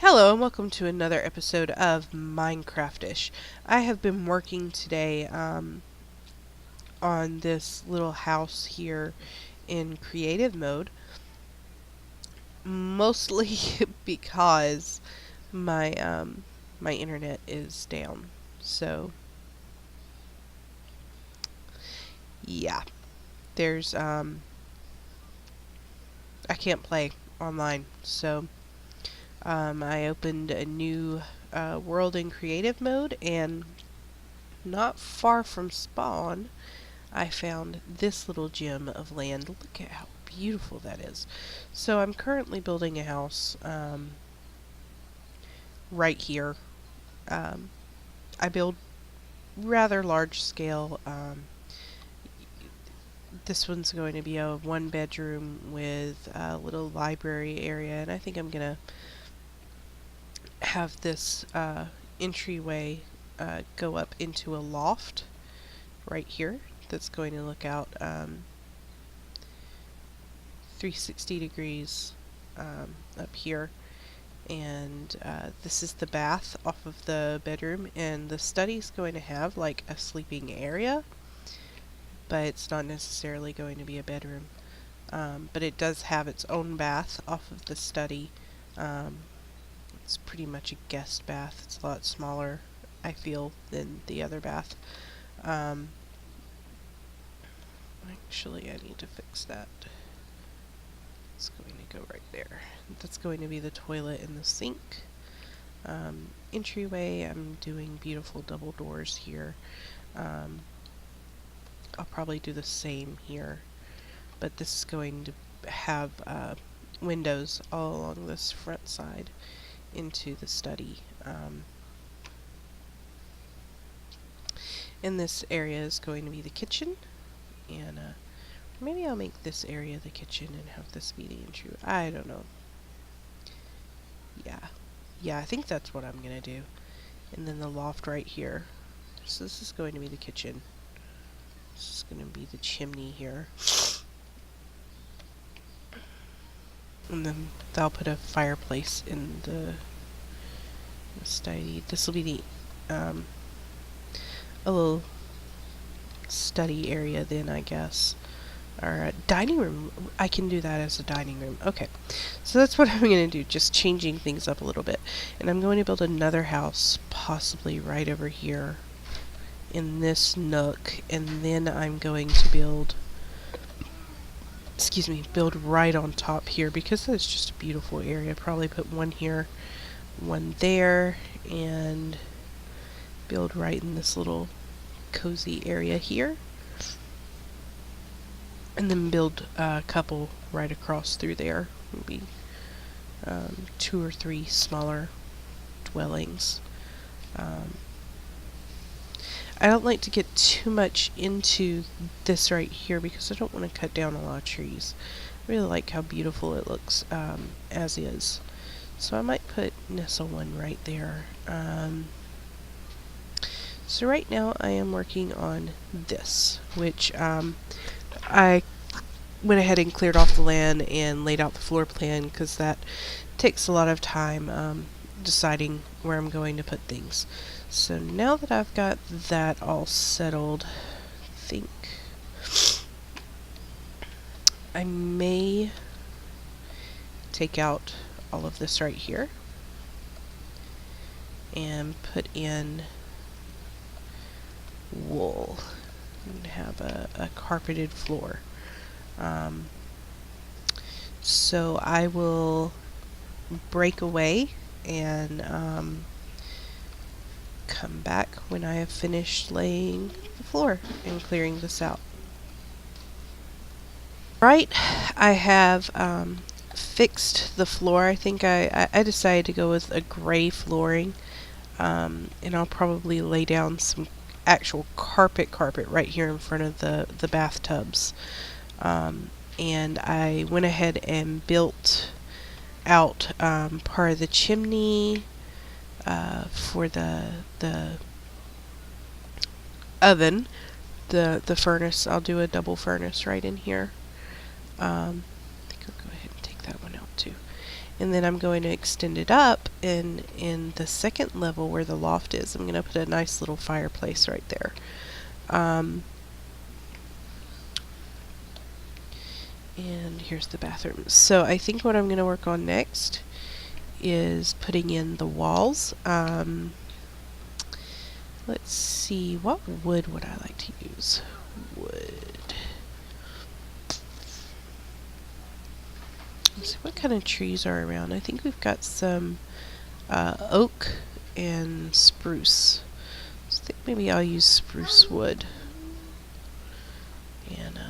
Hello and welcome to another episode of Minecraftish. I have been working today on this little house here in creative mode, mostly because my internet is down. So yeah, there's I can't play online. So I opened a new world in creative mode, and not far from spawn I found this little gem of land. Look at how beautiful that is. So I'm currently building a house right here. Um, I build rather large scale. This one's going to be a one bedroom with a little library area, and I think I'm going to have this entryway go up into a loft right here that's going to look out 360 degrees up here. And this is the bath off of the bedroom, and the study's going to have like a sleeping area, but it's not necessarily going to be a bedroom. But it does have its own bath off of the study. It's pretty much a guest bath. It's a lot smaller, I feel, than the other bath. Actually, I need to fix that. It's going to go right there. That's going to be the toilet and the sink. Entryway, I'm doing beautiful double doors here. I'll probably do the same here, but this is going to have windows all along this front side into the study. And this area is going to be the kitchen, and maybe I'll make this area the kitchen and have this be the entry. I don't know. Yeah, I think that's what I'm gonna do. And then the loft right here. So this is going to be the kitchen. This is going to be the chimney here. And then I'll put a fireplace in the study. This will be the a little study area then, I guess. Or a dining room. I can do that as a dining room. Okay. So that's what I'm going to do, just changing things up a little bit. And I'm going to build another house, possibly right over here in this nook, and then I'm going to build right on top here, because that's just a beautiful area. Probably put one here, one there, and build right in this little cozy area here. And then build a couple right across through there. Maybe 2 or 3 smaller dwellings. I don't like to get too much into this right here because I don't want to cut down a lot of trees. I really like how beautiful it looks as is. So I might put nestle one right there. So right now I am working on this, which I went ahead and cleared off the land and laid out the floor plan, because that takes a lot of time deciding where I'm going to put things. So now that I've got that all settled, I think I may take out all of this right here and put in wool and have a carpeted floor. So I will break away and come back when I have finished laying the floor and clearing this out. Right, I have fixed the floor. I think I decided to go with a gray flooring, and I'll probably lay down some actual carpet right here in front of the bathtubs. And I went ahead and built out part of the chimney for the oven, the furnace. I'll do a double furnace right in here. I think I'll go ahead and take that one out too. And then I'm going to extend it up, and in the second level where the loft is, I'm going to put a nice little fireplace right there. And here's the bathroom. So I think what I'm going to work on next is putting in the walls. Let's see, what wood would I like to use? Wood. Let's see what kind of trees are around. I think we've got some oak and spruce. So I think maybe I'll use spruce wood. And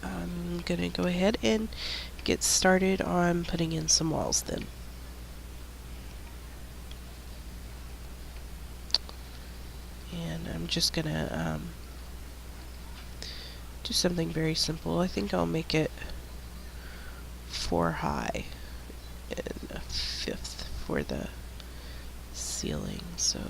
I'm gonna go ahead and get started on putting in some walls then. And I'm just gonna do something very simple. I think I'll make it 4 high and a 5th for the ceiling. So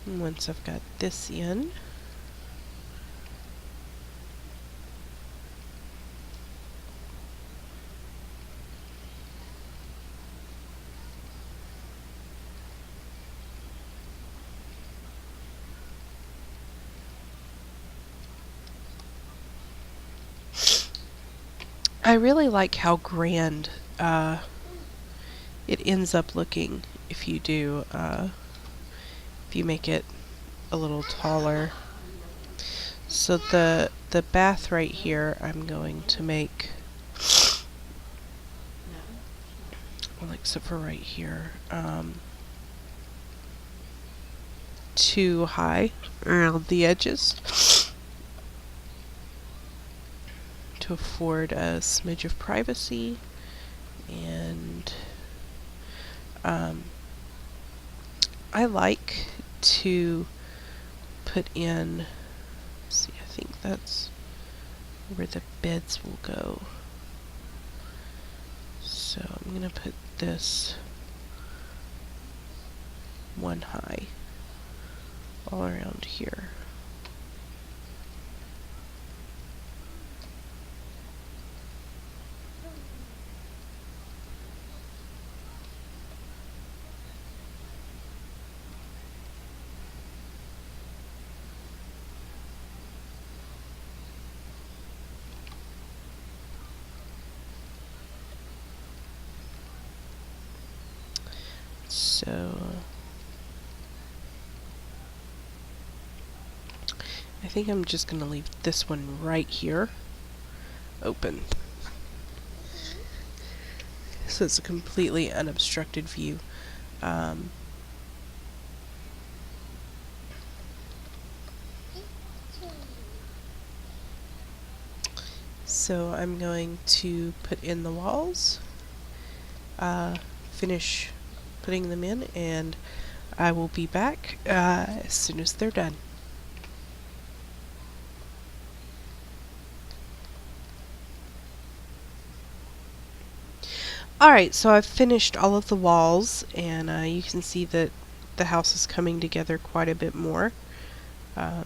once I've got this in, I really like how grand it ends up looking if you do if you make it a little taller. So the bath right here, I'm going to make, well, except for right here, 2 high around the edges to afford a smidge of privacy. And I like to put in, see, I think that's where the beds will go. So I'm going to put this 1 high all around here. So I think I'm just going to leave this one right here open, so it's a completely unobstructed view. So I'm going to put in the walls, finish putting them in, and I will be back as soon as they're done. Alright, so I've finished all of the walls, and you can see that the house is coming together quite a bit more. Oh,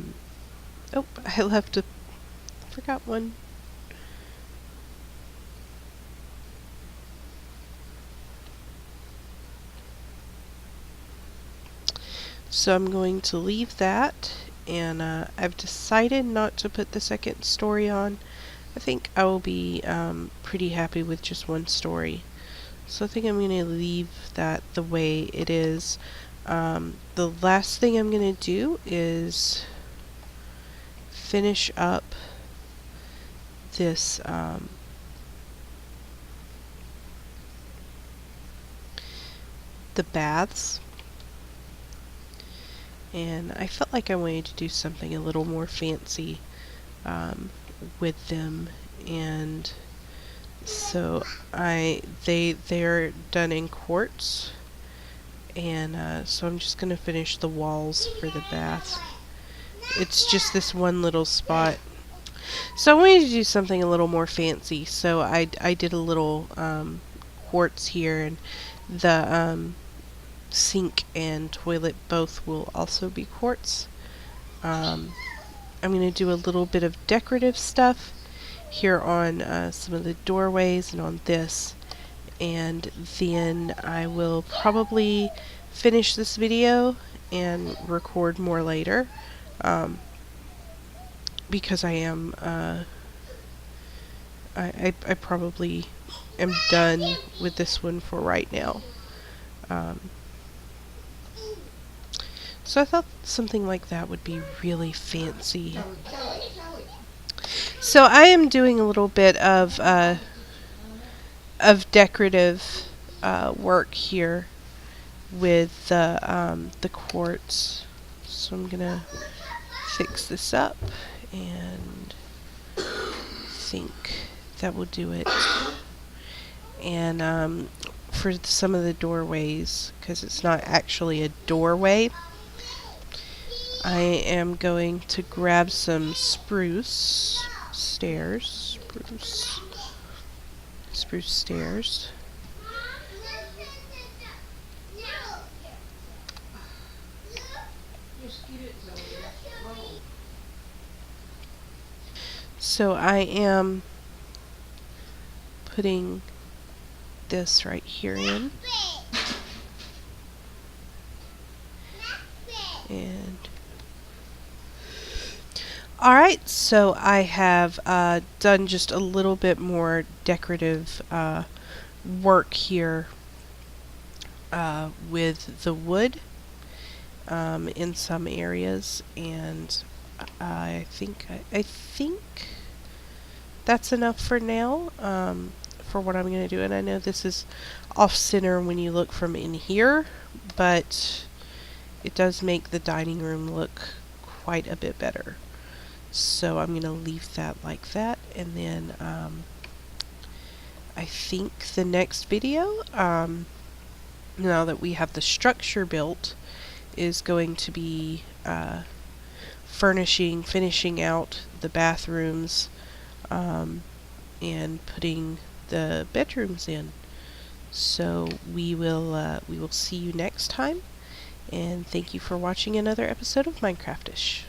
I forgot one. So I'm going to leave that, and I've decided not to put the second story on. I think I will be pretty happy with just 1 story. So I think I'm going to leave that the way it is. The last thing I'm going to do is finish up this the baths. And I felt like I wanted to do something a little more fancy with them, and so they're done in quartz, And so I'm just going to finish the walls for the bath. It's just this one little spot. So I wanted to do something a little more fancy. So I did a little quartz here, and the sink and toilet both will also be quartz. I'm going to do a little bit of decorative stuff here on some of the doorways and on this. And then I will probably finish this video and record more later, because I am I probably am done with this one for right now. So I thought something like that would be really fancy. So I am doing a little bit of decorative work here with the quartz. So I'm gonna fix this up, and think that will do it. And for some of the doorways, because it's not actually a doorway, I am going to grab some spruce stairs. Spruce stairs. So I am putting this right here in. And alright, so I have done just a little bit more decorative work here with the wood in some areas, and I think that's enough for now for what I'm going to do. And I know this is off center when you look from in here, but it does make the dining room look quite a bit better. So I'm going to leave that like that, and then I think the next video, now that we have the structure built, is going to be finishing out the bathrooms, and putting the bedrooms in. So we will see you next time, and thank you for watching another episode of Minecraftish.